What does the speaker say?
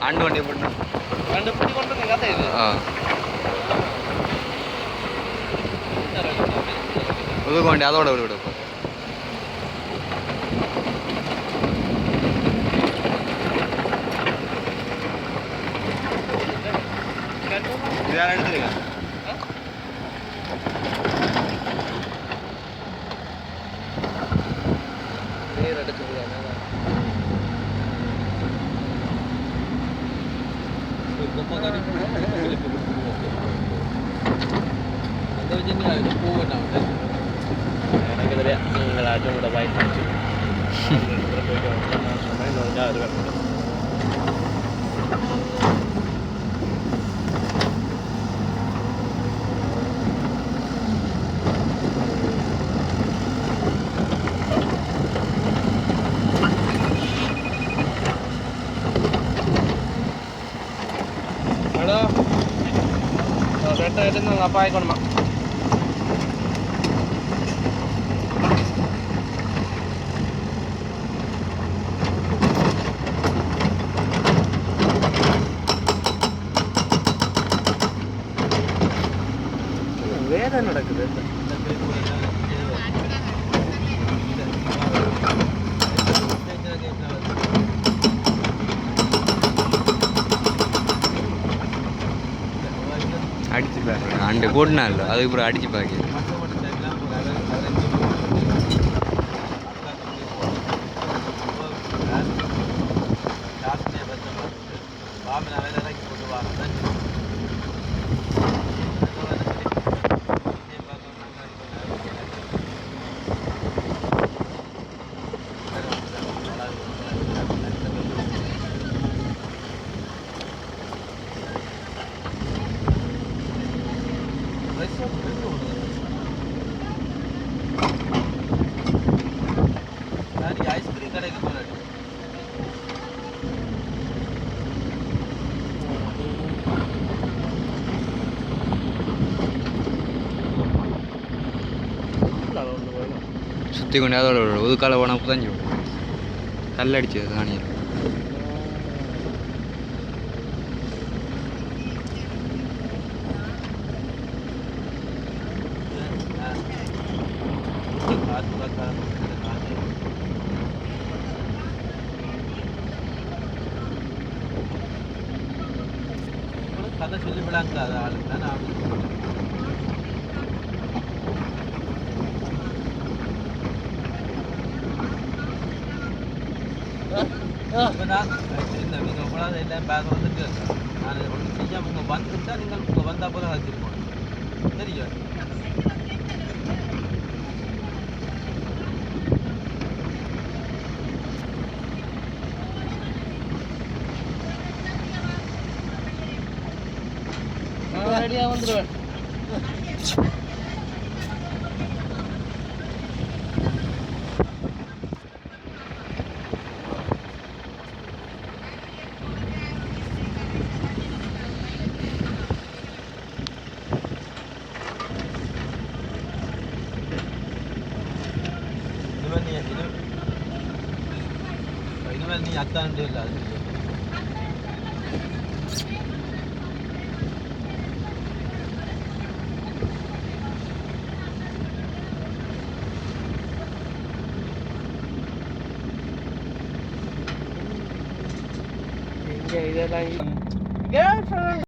ஆண்டு வண்டி பண்ணு ரெண்டு பிடி கொண்டு கதை இது புதுக்கு வண்டி அதோட விடு விடு இதான் எடுத்துருங்க நேர் எடுத்துருங்க அந்த வச்சுங்க அது போகட்டா எனக்கு தெரியாது நீங்கள் ஆச்சும் கூட பாய் போயிட்டு நான் சொன்னேன் இன்னொரு இருக்கேன் ஹலோ ரெட்டை எடுத்து நாங்கள் அப்பா ஆயிக்கணுமா வேலை நடக்குது அடிச்சு பாரு அண்டு கூட்டினா இல்லை அதுக்கு அப்புறம் அடிச்சு பாக்கி ஐஸ்கிரீம் கடைக்கு போகிறேன் சுற்றி கொண்டு அதோட ஒதுக்கால போனால் புதஞ்சு கல்லடிச்சது தானியம் கதை சொல்லி விடாங்க அது ஆளுக்கு தானே நீங்கள் உங்களால் எல்லாம் பேக் வந்துட்டு நான் ஒன்று செய்யாமல் உங்கள் வந்துட்டால் நீங்கள் உங்கள் வந்தால் போல வச்சுருப்போம் தெரியும் ரெடியாக வந்துடுவேன் இனிமேல் நீ அத்தான் இல்லை அது இதெல்லாம்